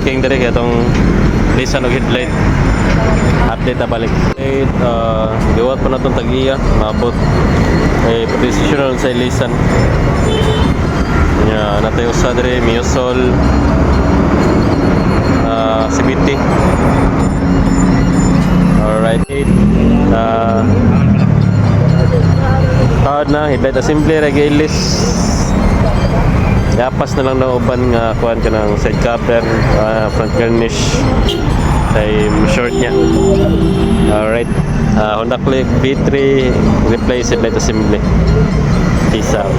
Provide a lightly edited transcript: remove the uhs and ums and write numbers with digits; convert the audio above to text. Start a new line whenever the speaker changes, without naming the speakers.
parking diri kay itong lisan og headlight. Update na balik. Okay, giwat pa na itong tag-iya. Mabot. Eh, position sa lisan. Natay usa diri Miosol CBT. Alright. Tawad na, headlight assembly, regilis. Yapas na lang na uban nga kuhan ka ng side cover, front garnish. Time short niya. Alright. Honda Click B3 replace headlight assembly. Peace out.